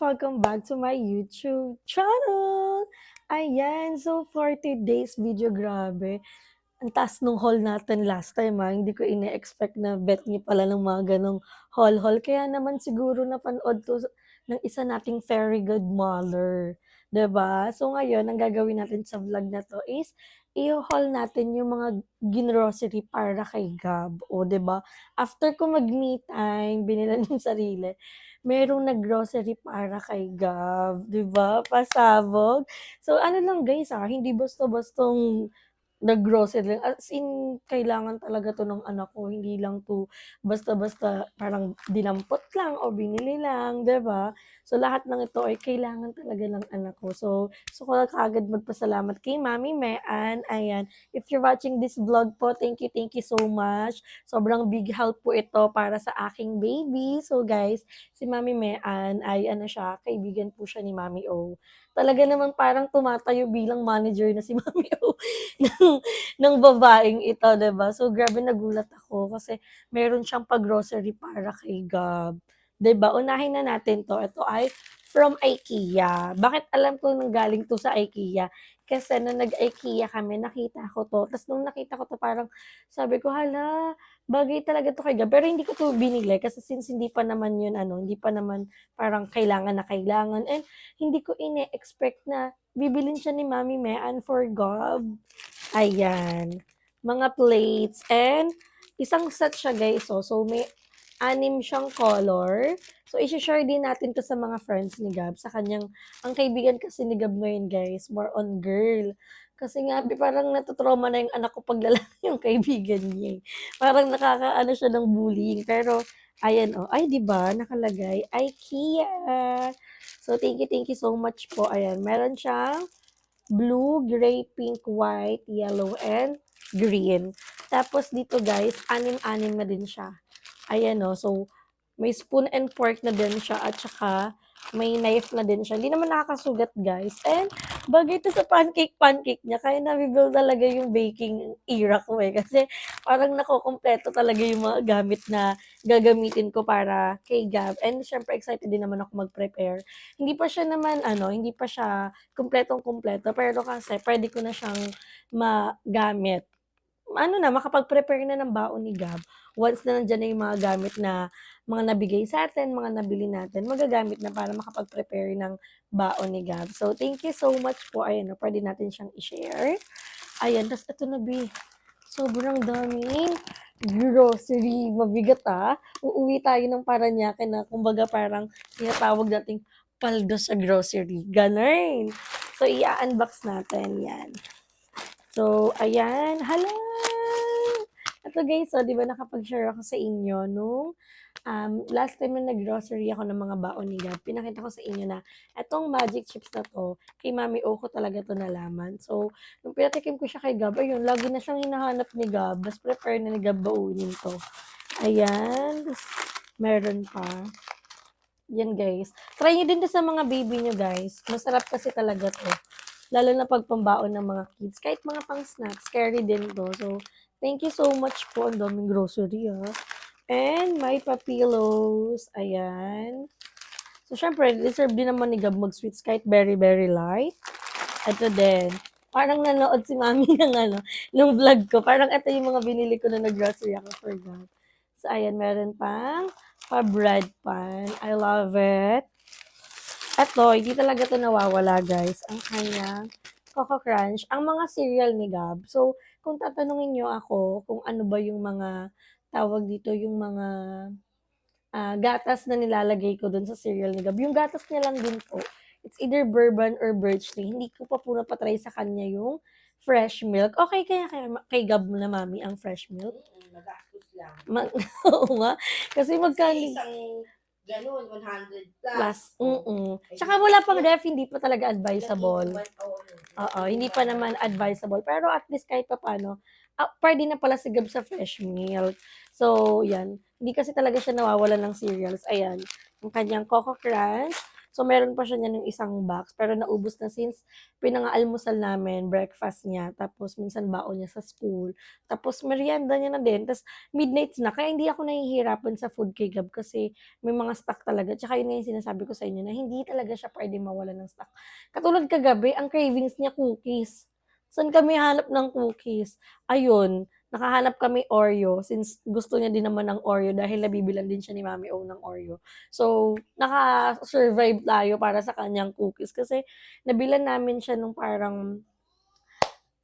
welcome back to my YouTube channel! Ayan, so for today's video, grabe, ang taas nung haul natin last time, hindi ko ine-expect na bet niyo pala ng mga gano'ng haul-haul. Kaya naman siguro napanood 'to ng isa nating fairy godmother, 'di ba? So ngayon, ang gagawin natin sa vlog na 'to is i-haul natin yung mga grocery para kay Gab, o 'di ba? After ko mag-me time, binilhan yung sarili, merong nag-grocery para kay Gab, 'di ba? Pasabog. So ano lang guys, hindi basta-bastang nag-grocery lang, as in kailangan talaga 'to ng anak ko, hindi lang 'to basta-basta parang dinampot lang o binili lang, 'di ba? So lahat ng ito ay kailangan talaga ng anak ko. So gusto ko lang kaagad magpasalamat kay Mami Mean, ayan. If you're watching this vlog po, thank you so much. Sobrang big help po ito para sa aking baby. So guys, si Mami Mean ay ano siya, kaibigan po siya ni Mami O. Talaga naman parang tumatayo bilang manager na si Mami O ng ng babaeng ito, 'di ba? So, grabe nagulat ako kasi meron siyang pa-grocery para kay Gab, 'di ba? Unahin na natin 'to. Ito ay from IKEA. Bakit alam ko nanggaling 'to sa IKEA? Kasi nung nag-IKEA kami, nakita ko 'to. Tapos nung nakita ko 'to, parang sabi ko, "Hala, bagay talaga 'to kay Gab." Pero hindi ko 'to binili kasi since hindi pa naman 'yun ano, hindi pa naman parang kailangan na kailangan, and hindi ko ine-expect na bibilhin siya ni Mami Mean for Gab. Ayan, mga plates and isang set siya guys, oh. So may 6 siyang color. So ishe-share din natin 'to sa mga friends ni Gab, sa kanyang ang kaibigan kasi ni Gab ngayon guys, more on girl. Kasi nga parang nata-trauma na yung anak ko 'pag lalaki yung kaibigan niya, eh. Parang nakakaano siya ng bullying, pero ayan, oh. Ay 'di ba nakalagay, IKEA. So thank you so much po. Ayan, meron siyang blue, gray, pink, white, yellow, and green. Tapos dito guys, anim-anim na din siya. Ayan o. So, may spoon and fork na din siya at saka may knife na din siya. Hindi naman nakakasugat guys. And bagay ito sa pancake niya. Kaya nabibuild talaga yung baking era ko eh. Kasi parang nakukompleto talaga yung mga gamit na gagamitin ko para kay Gab. And syempre excited din naman ako mag-prepare. Hindi pa siya naman hindi pa siya kumpletong-kumpleto. Pero kasi pwede ko na siyang magamit, ano na, makapag-prepare na ng baon ni Gab. Once na nandiyan na yung mga gamit na mga nabigay sa atin, mga nabili natin, magagamit na para makapag-prepare ng baon ni Gab. So, thank you so much po. Ayan, pwede natin siyang i-share. Ayan, tas ito na, sobrang daming grocery. Mabigat, Uuwi tayo ng Paranaque na, kumbaga parang tinatawag nating paldo sa grocery. Ganun. So, i-unbox natin yan. So, ayan. Hala! Ito guys, so, di ba nakapag-share ako sa inyo nung last time na nag-grocery ako ng mga baon ni Gab, pinakita ko sa inyo na etong magic chips na to, kay Mami O ko talaga to nalaman. So, nung pinatikim ko siya kay Gab, ayun, lagi na siyang hinahanap ni Gab. Mas prefer na ni Gab baunin to. Ayan. Meron pa. Yan guys. Try nyo din to sa mga baby nyo guys. Masarap kasi talaga to. Lalo na pag pambaon ng mga kids. Kahit mga pang snacks, carry din to. So, thank you so much po. Ang daming grocery, And may pa-pillows. Ayan. So, syempre, deserve din naman ni Gab mag-sweets kahit very, very light. Ito din. Parang nanood si Mami ng vlog ko. Parang ito yung mga binili ko na nag-grocery ako for Gab. So, ayan, meron pang pa-bread pan. I love it. Eto, hindi talaga 'to nawawala guys, ang kanyang Coco Crunch, ang mga cereal ni Gab. So, kung tatanungin niyo ako kung ano ba yung mga, tawag dito, yung mga, gatas na nilalagay ko dun sa cereal ni Gab, yung gatas niya lang din po. It's either bourbon or birch tea. Hindi ko pa po napa-try sa kanya yung fresh milk. Okey kaya kay Gab na Mami ang fresh milk? Magastos lang. Oo nga, kasi magkano Kasi isang gano'n, 100 plus, plus. Oh. Tsaka wala pang ref, hindi pa talaga Ilang advisable. inuman, oo. Oo, hindi pa naman advisable. Pero at least kahit papaano, puwede na pala si Gab sa fresh milk. So, 'yan. Hindi kasi talaga siya nawawalan ng cereals. Ayan, yung kanyang Coco Crunch. So, meron pa siya niyan yung isang box, pero naubos na since pinang-aalmusal namin, breakfast niya, tapos minsan baon niya sa school, tapos merienda niya na din, tas midnights na. Kaya hindi ako nahihirapan sa food kay Gab kasi may mga stock talaga. Tsaka yun nga yung sinasabi ko sa inyo na hindi talaga siya puwedeng mawalan ng stock. Katulad kagabi, ang cravings niya cookies. Saan kami hahanap ng cookies? Ayun, nakahanap kami Oreo since gusto niya din naman ng Oreo dahil nabibilhan din siya ni Mommy O ng Oreo. So, naka-survive tayo para sa kanyang cookies kasi nabilhan namin siya nung parang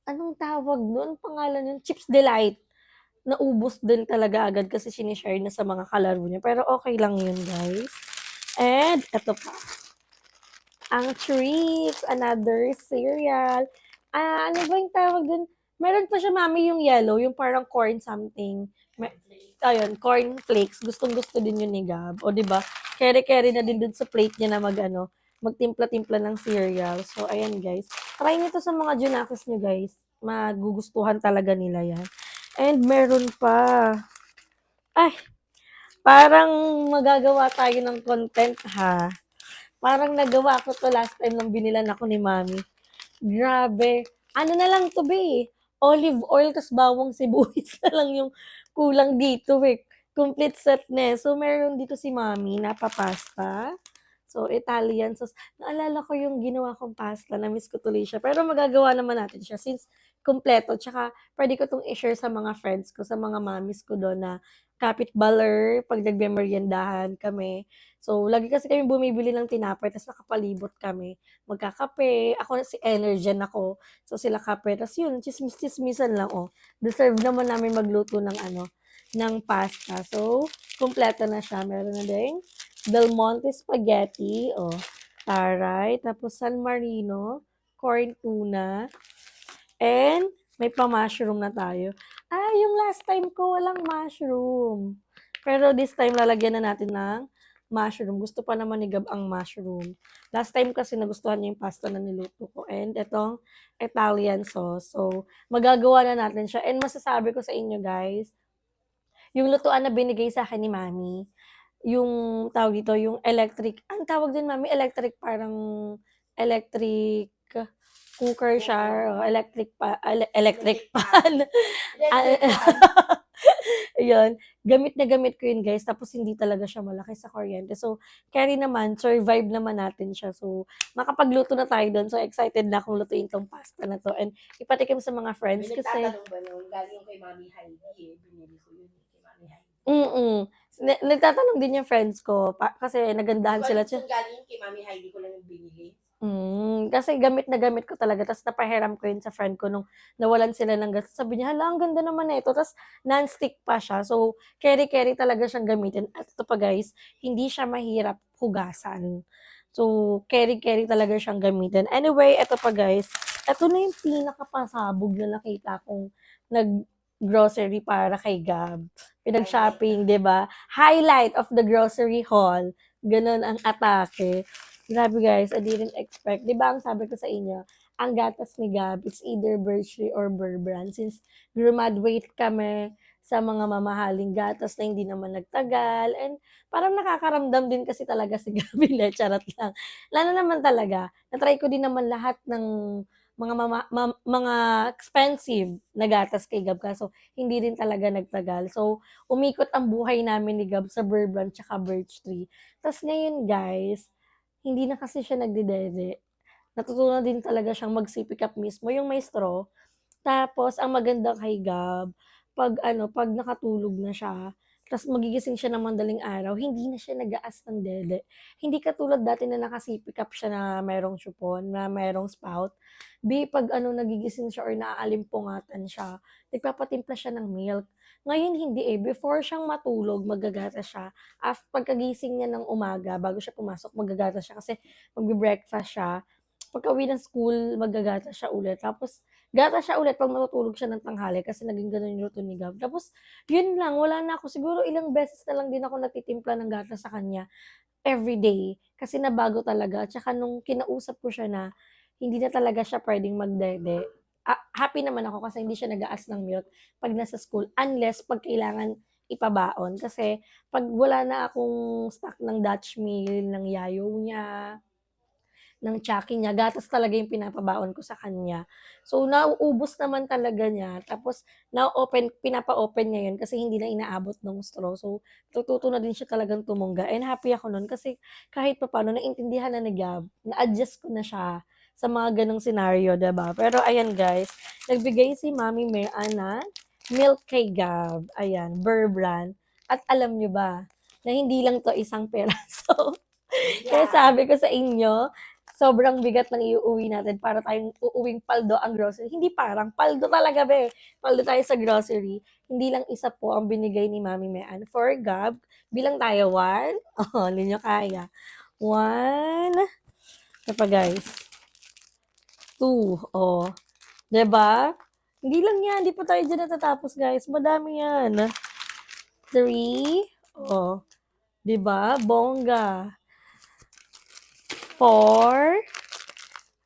anong tawag nun, pangalan nun, Chips Delight. Naubos din talaga agad kasi shine-share niya sa mga kalaro niya, pero okey lang yun, guys. And eto pa, ang treats, another cereal. Ano ba yung tawag dun? Meron pa siya, Mommy, yung yellow, yung parang corn something. Ayun, corn flakes. Gustong-gusto din yun ni Gab. O, 'di ba? Kere-kere na din dun sa plate niya na mag-ano, magtimpla-timpla ng cereal. So, ayan, guys. Try niyo 'to sa mga Junakis niyo, guys. Magugustuhan talaga nila 'yan. And meron pa. Ay, parang magagawa tayo ng content, ha. Parang nagawa ko 'to last time nung binilan ako ni Mommy. Grabe. Ano na lang 'to be, olive oil tas bawang sibuyas na lang yung kulang dito, eh. Complete set na, eh. So, meron dito si Mommy na pa-pasta. So, Italian sauce. Naalala ko yung ginawa kong pasta, na-miss ko tuloy siya. Pero magagawa naman natin siya since kumpleto. Tsaka puwede ko 'tong i-share sa mga friends ko, sa mga mommies ko dun na kapitbaler 'pag nagmemeryendahan kami. So, lagi kasi kaming bumibili ng tinapay tas nakapalibot kami. Magkakape, ako si Energen ako, so sila kape, tas yun tsismis-tsismisan lang, oh. Deserve naman namin magluto ng ano, ng pasta. So, kumpleto na siya. Meron na ding Del Monte spaghetti, oh, taray, tapos San Marino, corn tuna, and may pa-mushroom na tayo. Yung last time ko walang mushroom. Pero this time lalagyan na natin ng mushroom. Gusto pa naman ni Gab ang mushroom. Last time kasi nagustuhan niya yung pasta na niluto ko and itong Italian sauce. So, magagawa na natin siya and masasabi ko sa inyo, guys, yung lutuan na binigay sa akin ni Mommy, yung tawag dito, yung electric, ang tawag din, Mommy, electric, parang electric cooker siya, o electric pan. Ayun, gamit na gamit ko yun, guys, tapos hindi talaga siya malaki sa kuryente. So, carry naman, survive naman natin siya. So, makapagluto na tayo dun. So, excited na akong lutuin 'tong pasta na 'to and ipatikim sa mga friends May kasi nagtatanong ba nun? Galing yung kay Mami Heidi, eh. Binili ko yun kay Mami Heidi. Nagtatanong din yung friends ko kasi nagandahan sila. Kung galing yun kay Mami Heidi ko lang yung binili. Kasi gamit na gamit ko talaga ta's napahiram ko yun sa friend ko nung nawalan sila ng gas. Sabi niya, "Hala, ang ganda naman nito." Ta's non-stick pa siya. So, keri-keri talaga siyang gamitin at ito pa, guys, hindi siya mahirap hugasan. So, keri-keri talaga siyang gamitin. Anyway, eto pa, guys, eto na yung pinakapasabog na nakita kong nag-grocery para kay Gab. Pinag-shopping, 'di ba? Highlight of the grocery haul, gano'n ang atake. Grabe, guys, I didn't expect. 'Di ba ang sabi ko sa inyo, ang gatas ni Gab, it's either Birchie or Bear Brand since grumaduate kami sa mga mamahaling gatas na hindi naman nagtagal and parang nakakaramdam din kasi talaga si Gab, hindi, charot lang. Lalo naman talaga, na-try ko din naman lahat ng mga expensive na gatas kay Gab kaso hindi rin talaga nagtagal. So, umikot ang buhay namin ni Gab sa Bear Brand tsaka Birch Tree. Ta's ngayon, guys, hindi na kasi siya nagdedede. Natutunan din talaga siyang mag-sippy cup mismo, yung may straw. Tapos ang maganda kay Gab, 'pag ano, 'pag nakatulog na siya, ta's magigising siya ng madaling araw, hindi na siya nag-aas ng dede. Hindi katulad dati na naka-sippy cup siya na merong sipon, na merong spout. 'Pag ano, nagigising siya or naaalimpungatan siya, nagpapatimpla siya ng milk. Ngayon hindi, eh, before siyang matulog maggagatas siya, pagkagising niya ng umaga bago siya pumasok maggagatas siya kasi magbe-breakfast siya. Pagkauwi ng school maggagatas siya ulit tapos gatas siya ulit 'pag matutulog siya ng tanghali kasi naging gano'n yung routine ni Gab. Tapos yun lang, wala na ako. Siguro ilang beses na lang din ako nagtitimpla ng gatas sa kanya everyday kasi nabago talaga. Tsaka nung kinausap ko siya na hindi na talaga siya puwedeng magdede, happy naman ako kasi hindi siya nag-aas ng milk 'pag nasa school unless 'pag kailangan ipabaon kasi 'pag wala na akong stock ng Dutch Mill, ng yayo niya, ng Chucky niya, gatas talaga yung pinapabaon ko sa kanya. So, nauubos naman talaga niya tapos pinapa-open niya yun kasi hindi na inaabot nung straw. So, natututo na din siya talagang tumungga and happy ako nun kasi kahit papaano naintindihan na ni Gab, na-adjust ko na siya sa mga gano'ng scenario, 'di ba? Pero ayan guys, nagbigay si Mami Mea ng milk kay Gab, ayan, Burr brand. At alam niyo ba na hindi lang 'to isang piraso. Kaya Yeah. sabi ko sa inyo, sobrang bigat ng iuuwi natin para tayong uuwing paldo ang grocery. Hindi parang, paldo talaga be. Paldo tayo sa grocery. Hindi lang isa po ang binigay ni Mami Mean for Gab. Bilang tayo, one. Oh, hindi nyo kaya. One. Ito pa guys. Two. Oh. 'Di ba? Hindi lang yan. Hindi pa tayo dyan natatapos guys. Madami yan. Three. Oh. 'Di ba? Bongga. Four.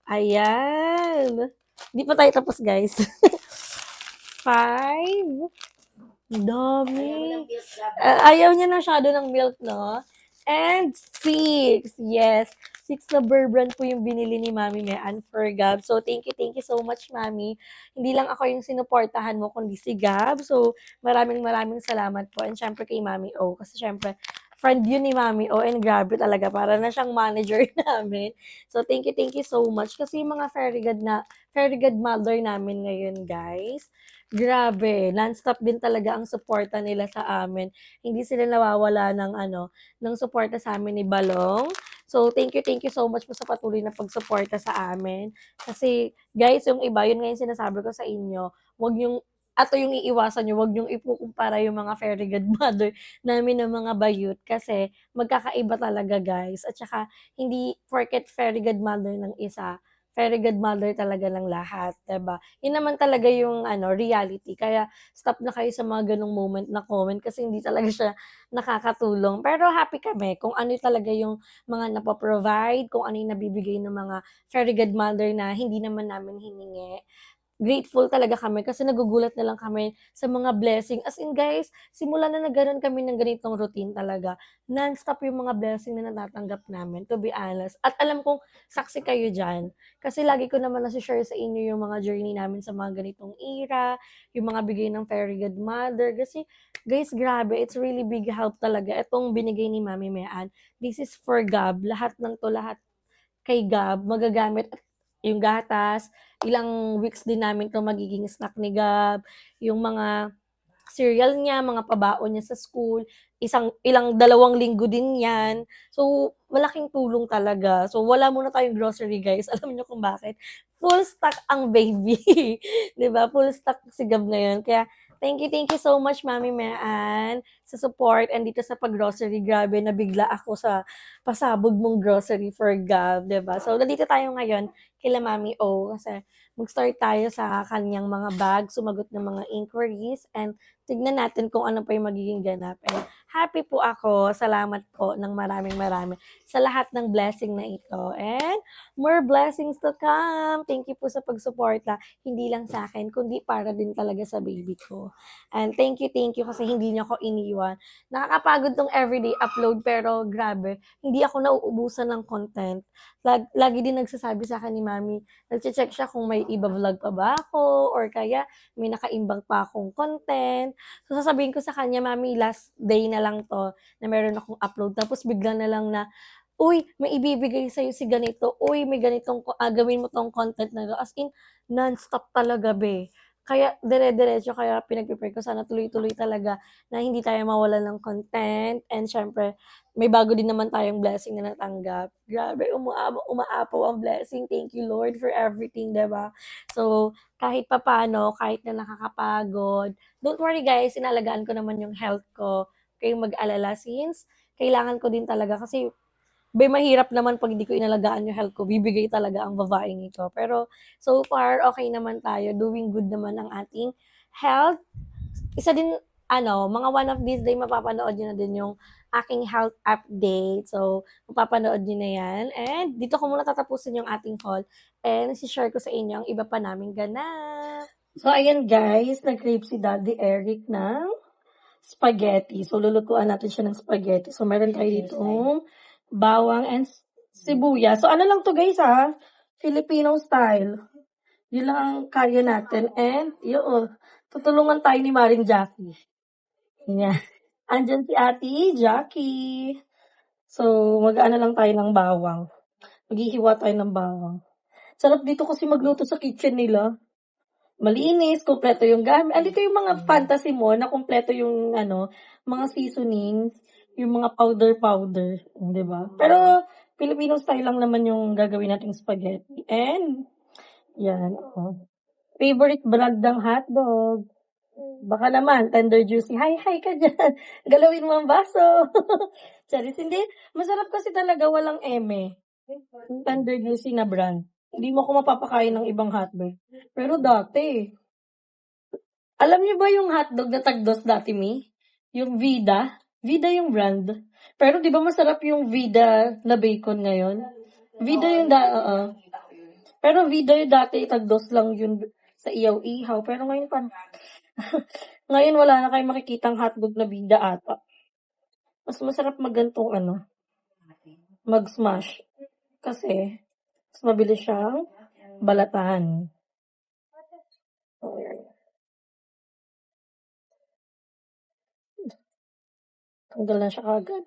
Ayan. Hindi pa tayo tapos, guys. Five. Ang dami. Ayaw niya na masyado ng milk, no? And six. Yes. Six na Burr brand po yung binili ni Mami Mean for Gab. So, thank you so much, Mami. Hindi lang ako yung sinuportahan mo, kundi si Gab. So, maraming salamat po. And syempre kay Mami O. Kasi syempre, friend yun ni Mami O. And grabe talaga, para na siyang manager namin. So, thank you so much. Kasi yung mga fairy god mother namin ngayon, guys. Grabe, nonstop din talaga ang suporta nila sa amin. Hindi sila nawawala ng suporta sa amin ni Balong. So, thank you so much po sa patuloy na pagsuporta sa amin. Kasi, guys, yung iba, yun nga yung sinasabi ko sa inyo, wag yung ato yung iiwasan nyo, wag yung ikukumpara yung mga fairy godmother namin ng mga bayut kasi magkakaiba talaga guys. At saka, hindi porket fairy godmother ng isa, fairy godmother talaga ng lahat, 'di ba? Yun naman talaga yung reality. Kaya stop na kayo sa mga ganong moment na comment kasi hindi talaga siya nakakatulong. Pero happy kami kung ano talaga yung mga napoprovide, kung ano yung nabibigay ng mga fairy godmother na hindi naman namin hiningi. Grateful talaga kami kasi nagugulat na lang kami sa mga blessing. As in guys, simula na nagkaroon kami ng ganitong routine talaga, non-stop yung mga blessing na natatanggap namin, to be honest. At alam kong saksi kayo dyan. Kasi lagi ko naman nasi-share sa inyo yung mga journey namin sa mga ganitong era, yung mga bigay ng fairy godmother. Kasi guys, grabe, it's really big help talaga. Itong binigay ni Mami Mean, this is for Gab. Lahat kay Gab, magagamit yung gatas, ilang weeks din namin 'to magiging snack ni Gab, yung mga cereal niya, mga pabaon niya sa school, dalawang linggo din 'yan. So, malaking tulong talaga. So, wala muna tayong grocery guys, alam niyo kung bakit? Full stock ang baby, 'di ba? Full stock si Gab ngayon kaya thank you so much Mami Mean sa support and dito sa pag-grocery. Grabe nabigla ako sa pasabog mong grocery for Gab, 'di ba? So, nandito tayo ngayon kila Mami O kasi mag-start tayo sa kaniyang mga bag, sumagot ng mga inquiries and tignan natin kung ano pa yung magiging ganap. And happy po ako, salamat po ng maraming sa lahat ng blessing na ito. And more blessings to come. Thank you po sa pagsuporta, hindi lang sa akin, kundi para din talaga sa baby ko. And thank you kasi hindi niyo ako iniwan. Nakakapagod tong everyday upload pero grabe, hindi ako nauubusan ng content. Lagi din nagsasabi sa akin ni Mami, nagche-check siya kung may iba-vlog pa ba ako or kaya may nakaimbang pa akong content. So, sasabihin ko sa kanya, "Mami, last day na lang 'to na meron akong upload." Tapos bigla na lang na, "Uy, may ibibigay sa'yo si ganito. Uy, may ganitong gawin mo 'tong content na 'to." As in, nonstop talaga be. Kaya dire-diretso, kaya pinagpe-pray ko sana tuloy-tuloy talaga na hindi tayo mawalan ng content and siyempre may bago din naman tayong blessing na natanggap. Grabe, umaapaw ang blessing. Thank you Lord for everything, 'di ba? So, kahit papaano, kahit na nakakapagod, don't worry guys, inalagaan ko naman yung health ko. Huwag kayong mag-alala since kailangan ko din talaga kasi mahirap naman 'pag hindi ko inalagaan yung health ko, bibigay talaga ang babaeng ito. Pero so far, okey naman tayo, doing good naman ang ating health. Isa din mga one of these day mapapanood niyo na din yung aking health update. So, mapapanood niyo na 'yan and dito ko muna tatapusin yung ating haul and isi-share ko sa inyo ang iba pa naming ganap. So, ayan guys, nag-crave si Daddy Eric ng spaghetti. So, lulutuan natin siya ng spaghetti. So, meron tayo ditong bawang and sibuyas. So, ano lang to guys ha? Filipino style. Yun lang ang kaya natin. And, yun, tutulungan tayo ni Maring Jackie. Yan. Andyan si Ate Jackie. So, mag-ano lang tayo ng bawang. Maghihiwa tayo ng bawang. Sarap dito kasi magluto sa kitchen nila. Malinis, kompleto yung gamit. Andito yung mga fantasy mo na kompleto yung mga seasoning, yung mga powder, 'di ba? Pero Filipino style lang naman yung gagawin nating spaghetti. And yan, oh. Favorite brand ng hotdog. Baka naman, tender juicy. Hi ka dyan. Galawin mo ang baso. Charis, hindi. Masarap kasi talaga, walang eme. Tender juicy na brand. Hindi mo ako mapapakain ng ibang hotdog. Pero dati, alam niyo ba yung hotdog na tagdos dati, Mi? Yung Vida? Vida yung brand. Pero di ba masarap yung Vida na bacon ngayon? Vida yung Pero Vida yung dati, tagdos lang yun sa iyaw-ihaw. Pero ngayon ngayon wala na kayong makikitang hotdog na Vida ata. Mas masarap magantong mag-smash. Kasi, mas mabilis siyang balatan. Tanggal na siya kagad.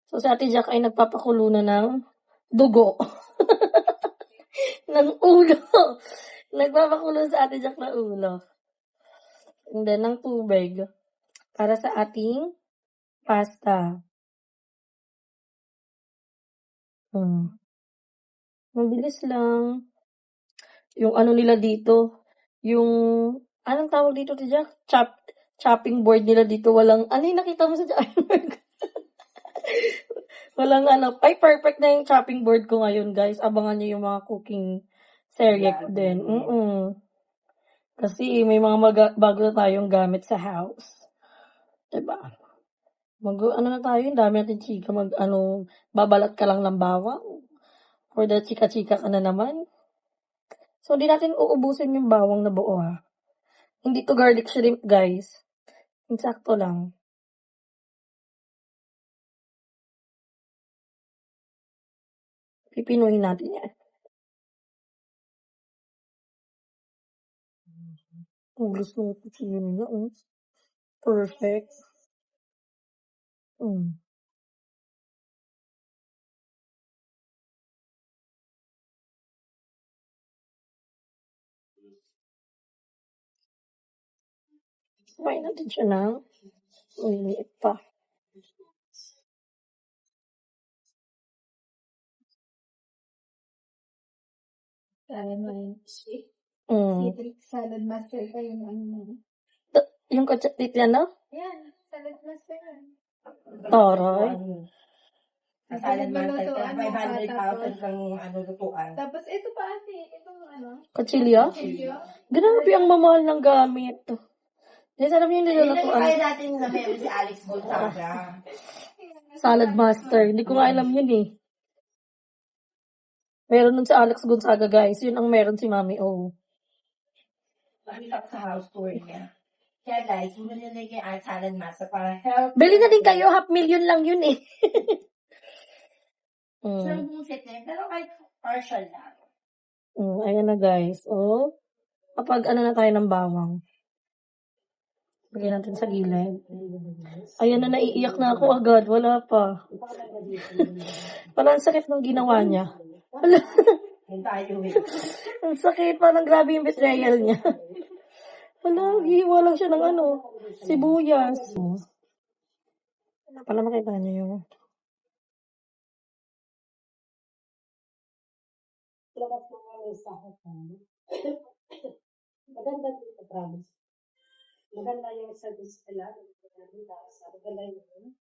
So, si Ate Jack ay nagpapakulo na ng dugo. ng ulo. Nagpapakulo sa Ate Jack ng ulo. And then, ng tubig. Para sa ating pasta. Mabilis lang. Yung nila dito, yung, anong tawag dito, Ate Jack? Chopping board nila dito. Walang, ano yung nakita mo sa chopping board? Walang ay perfect na yung chopping board ko ngayon, guys. Abangan niyo yung mga cooking serye ko din. Kasi may mga bago na tayong gamit sa house. Diba? Na tayo, dami natin chika. Babalat ka lang ng bawang. Or the chika-chika ka na naman. So, hindi natin uubusin yung bawang na buo, ha. Hindi to garlic shrimp, guys. Insakto lang. Pipinuhin natin yan. Gusto mo po siya nila, Perfect. Kumain natin siya ng maliliit pa. Salad master ka yung Yung kachat yan, no? Yan, salad master yan. Taray. Sa salad master ka, 500,000 kang lutuan. Tapos ito pa ate, itong Kachilya? Grabe ang mamahal ng gamit. Hindi, alam niyo yung nilulutuan. Kaya natin na meron si Alex Gonzaga. Salad master. Hindi ko nga alam yun eh. Meron nun si Alex Gonzaga, guys. Yun ang meron si Mami O. Nakita sa house tour niya. Kaya guys, bumili na kay Salad Master para help. Bili na din kayo. $500,000 lang yun eh. Sa buong set na yun. Pero kahit partial lang. Ayan na, guys. Kapag na tayo ng bawang. Lagyan natin sa gilid. Ayan na, naiiyak na ako agad. Wala pa. Parang sakit ng ginawa niya. Ang sakit. Parang grabe yung betrayal niya. Wala, hiwa lang siya ng sibuyas. Pala makita niyo yung Maganda dito, promise. Maganda yung service nila. Maganda yung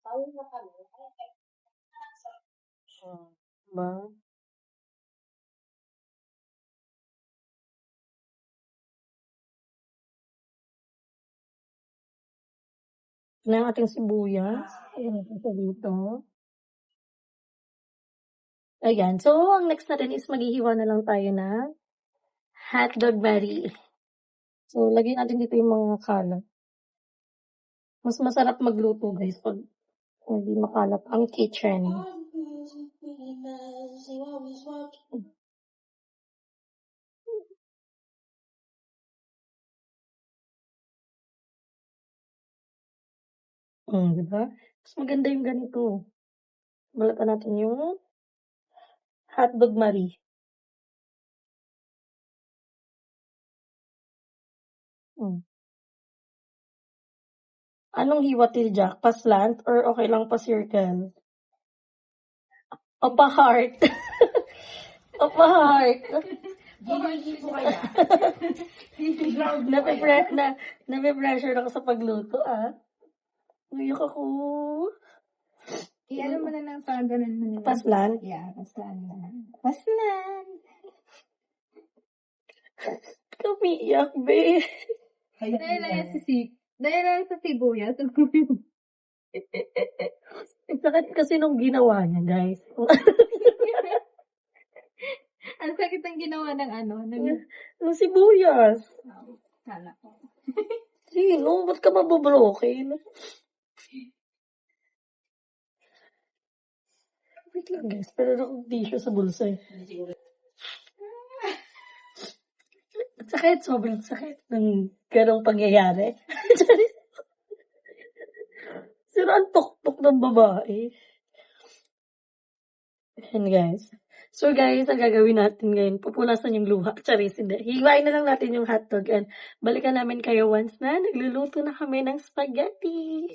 tawag na kami. ba? Na yung ating sibuyas. Ayan natin sa dito. Ayan. So, ang next natin is maghihiwa na lang tayo na hotdog berry. So, lagyan natin dito yung mga kalat. Mas masarap magluto, guys, pag hindi makalat ang kitchen. Di ba? Mas maganda yung ganito. Balatan natin yung hotdog Marie. Anong hiwatil, Jack? Pa-slant or okay lang pa-circle? O pa-heart? O pa-heart? Hindi po kaya. Nape-pressure ako sa pagluto, ah. Uyak ako. Ano mo na ng ganun mo nila. Pa-slant? Yeah, paslan na. Paslan! Kumiyak, be. Dahil lang sa sibuyas. Sakit kasi nung ginawa niya, guys. Ang sakit ang ginawa ng Nung sibuyas. Kala ko. Sino? Ba't ka mabubroken? Wait lang, guys. Pero akong tissue sa bulsa eh. Sakit, sobrang sakit ng ganong pangyayari. Sino ang tuktok ng babae? Ayan, guys. So, guys, ang gagawin natin ngayon, pupunasan yung luha. Charis, hindi. Hiwain na lang natin yung hotdog and balikan namin kayo once na nagluluto na kami ng spaghetti.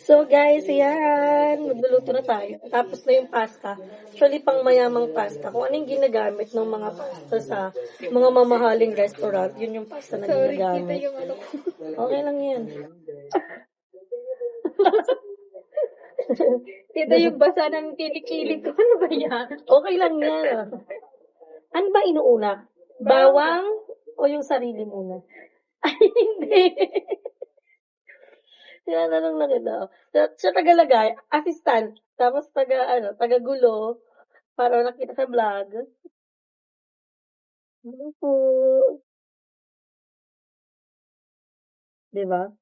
So, guys, yan. Magluluto na tayo. Tapos na yung pasta. Actually, pang mayamang pasta. Kung ano yung ginagamit ng mga pasta sa mga mamahaling restaurant, yun yung pasta na ginagamit. Okay lang yan. Kita yung basa ng kilikili ko. Ano ba yan? Okay lang yan. Ano ba inuuna? Bawang o yung sarili muna? Ay, hindi. Yan, anong nakita? Sa tagalagay, assistant. Tapos tagagulo. Para nakita sa vlog. Ano po? Diba?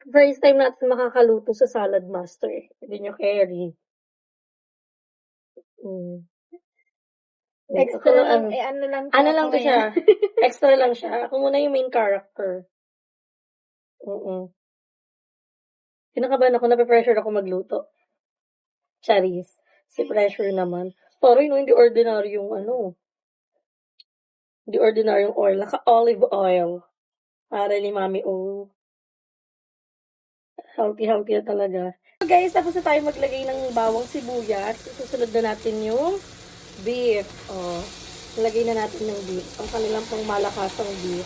First time natin makakaluto sa Salad Master. Hindi nyo carry. Extra lang. Ano lang to siya? Extra lang siya. Ako muna yung main character. Kinakabahan ako, nape-pressure ako magluto. Charis. Si pressure naman. Sorry, no, hindi ordinary yung Hindi ordinary yung oil. Naka-olive oil. Para ni Mami O. Healthy na talaga. So guys, tapos na tayo maglagay ng bawang sibuyas. Susunod na natin yung beef. Lagay na natin yung beef. Ang kanilang pang malakasang beef.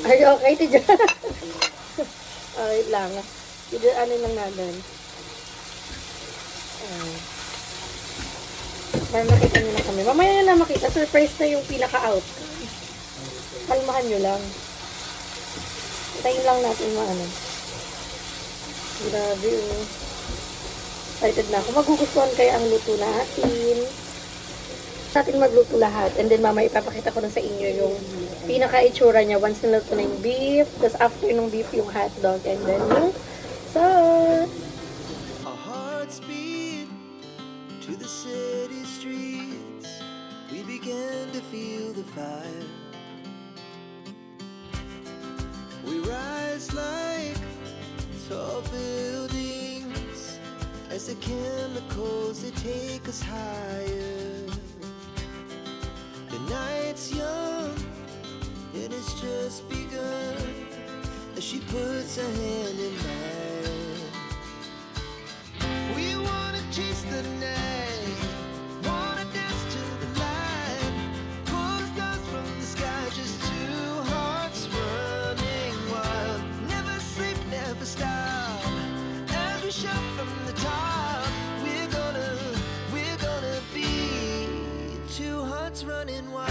Are you okay, Tidya? Okay lang. Tidya, lang natin. Para makita nyo na kami. Mamaya nyo na makita. Surprise na yung pinaka-out. Kalmahan nyo lang. Tayin lang natin Grabe, excited na ako. Magugustuhan kaya ang luto natin. Natin magluto lahat. And then, mama, ipapakita ko na sa inyo yung pinaka-itsura niya once naluto na yung beef. Tapos, after yung beef, yung hotdog. And then, yung sauce. Our hearts beat to the city streets. We began to feel the fire. We rise like tall buildings as the chemicals they take us higher. The night's young and it's just begun as she puts her hand in mine. We wanna chase the night, wanna dance to the light, pull the stars from the sky, just two hearts running wild. Never sleep, never stop, as we shout from the top. We're gonna be two hearts running wild.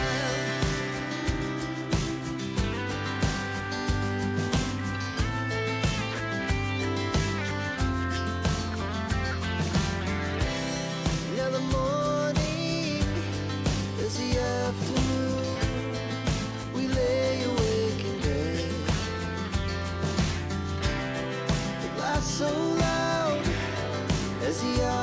see